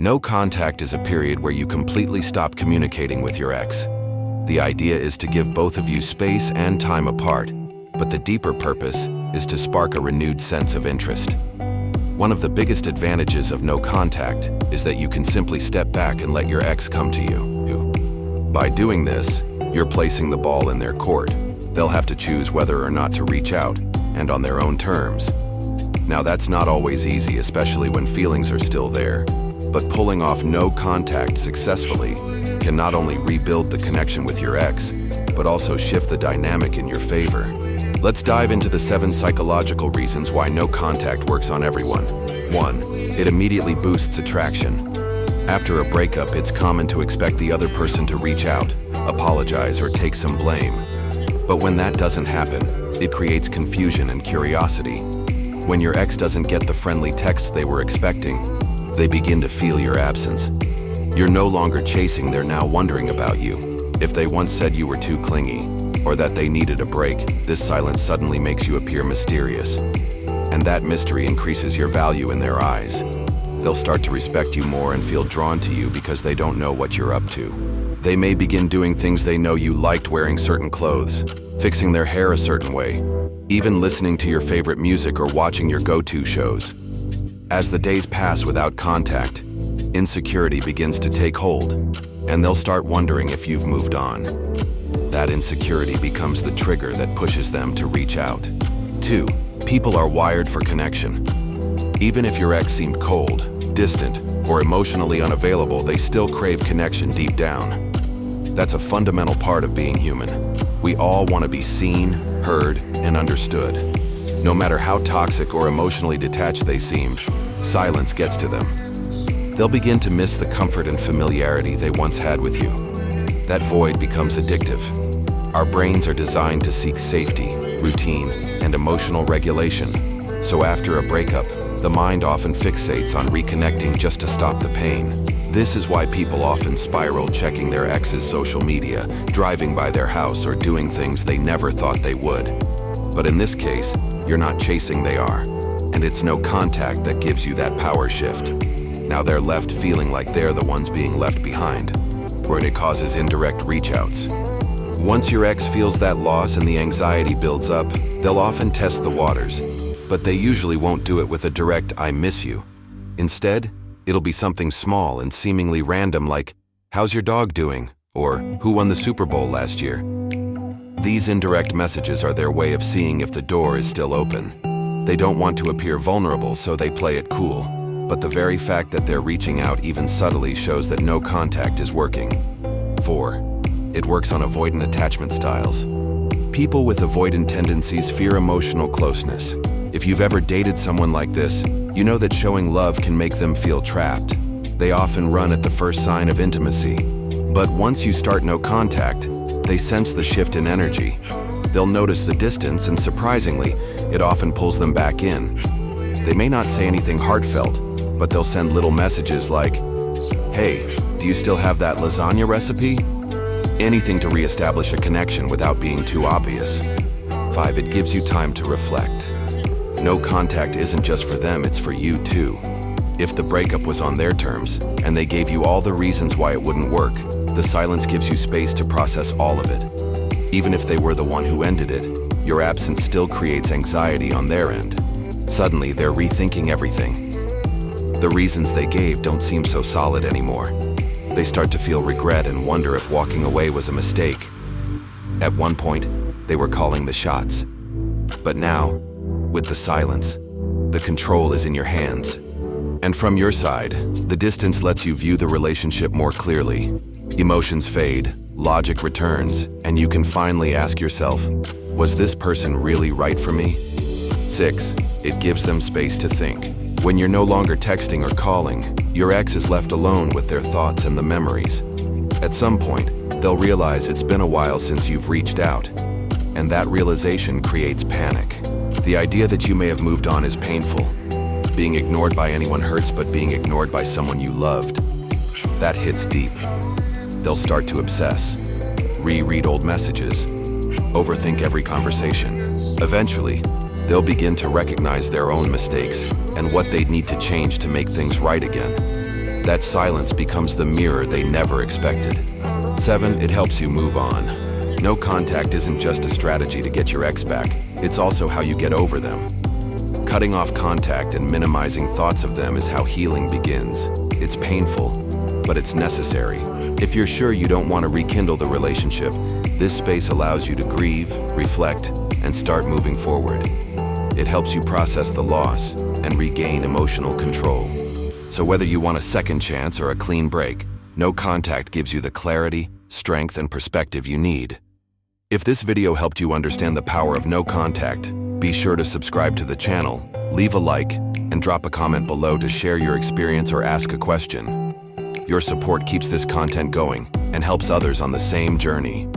No contact is a period where you completely stop communicating with your ex. The idea is to give both of you space and time apart, but the deeper purpose is to spark a renewed sense of interest. One of the biggest advantages of no contact is that you can simply step back and let your ex come to you. By doing this, you're placing the ball in their court. They'll have to choose whether or not to reach out, and on their own terms. Now that's not always easy, especially when feelings are still there, but pulling off no contact successfully can not only rebuild the connection with your ex, but also shift the dynamic in your favor. Let's dive into the 7 psychological reasons why no contact works on everyone. 1. It immediately boosts attraction. After a breakup, it's common to expect the other person to reach out, apologize, or take some blame. But when that doesn't happen, it creates confusion and curiosity. When your ex doesn't get the friendly text they were expecting, they begin to feel your absence. You're no longer chasing, they're now wondering about you. If they once said you were too clingy, or that they needed a break, this silence suddenly makes you appear mysterious. And that mystery increases your value in their eyes. They'll start to respect you more and feel drawn to you because they don't know what you're up to. They may begin doing things they know you liked, wearing certain clothes, fixing their hair a certain way, even listening to your favorite music or watching your go-to shows. As the days pass without contact, insecurity begins to take hold, and they'll start wondering if you've moved on. That insecurity becomes the trigger that pushes them to reach out. 2. People are wired for connection. Even if your ex seemed cold, distant, or emotionally unavailable, they still crave connection deep down. That's a fundamental part of being human. We all want to be seen, heard, and understood. No matter how toxic or emotionally detached they seem, silence gets to them. They'll begin to miss the comfort and familiarity they once had with you. That void becomes addictive. Our brains are designed to seek safety, routine, and emotional regulation. So after a breakup, the mind often fixates on reconnecting just to stop the pain. This is why people often spiral, checking their ex's social media, driving by their house, or doing things they never thought they would. But in this case, you're not chasing, they are. And it's no contact that gives you that power shift. Now they're left feeling like they're the ones being left behind, or it causes indirect reach-outs. Once your ex feels that loss and the anxiety builds up, they'll often test the waters, but they usually won't do it with a direct "I miss you." Instead, it'll be something small and seemingly random like, "How's your dog doing?" or "Who won the Super Bowl last year?" These indirect messages are their way of seeing if the door is still open. They don't want to appear vulnerable, so they play it cool. But the very fact that they're reaching out even subtly shows that no contact is working. 4. It works on avoidant attachment styles. People with avoidant tendencies fear emotional closeness. If you've ever dated someone like this, you know that showing love can make them feel trapped. They often run at the first sign of intimacy. But once you start no contact, they sense the shift in energy. They'll notice the distance, and surprisingly, it often pulls them back in. They may not say anything heartfelt, but they'll send little messages like, "Hey, do you still have that lasagna recipe?" Anything to reestablish a connection without being too obvious. 5. It gives you time to reflect. No contact isn't just for them, it's for you too. If the breakup was on their terms, and they gave you all the reasons why it wouldn't work, the silence gives you space to process all of it. Even if they were the one who ended it, your absence still creates anxiety on their end. Suddenly, they're rethinking everything. The reasons they gave don't seem so solid anymore. They start to feel regret and wonder if walking away was a mistake. At one point, they were calling the shots. But now, with the silence, the control is in your hands. And from your side, the distance lets you view the relationship more clearly. Emotions fade, logic returns, and you can finally ask yourself, was this person really right for me? 6. It gives them space to think. When you're no longer texting or calling, your ex is left alone with their thoughts and the memories. At some point, they'll realize it's been a while since you've reached out, and that realization creates panic. The idea that you may have moved on is painful. Being ignored by anyone hurts, but being ignored by someone you loved, that hits deep. They'll start to obsess, reread old messages, overthink every conversation. Eventually, they'll begin to recognize their own mistakes and what they'd need to change to make things right again. That silence becomes the mirror they never expected. 7. It helps you move on. No contact isn't just a strategy to get your ex back, it's also how you get over them. Cutting off contact and minimizing thoughts of them is how healing begins. It's painful, but it's necessary. If you're sure you don't want to rekindle the relationship, this space allows you to grieve, reflect, and start moving forward. It helps you process the loss and regain emotional control. So whether you want a second chance or a clean break, no contact gives you the clarity, strength, and perspective you need. If this video helped you understand the power of no contact, be sure to subscribe to the channel, leave a like, and drop a comment below to share your experience or ask a question. Your support keeps this content going and helps others on the same journey.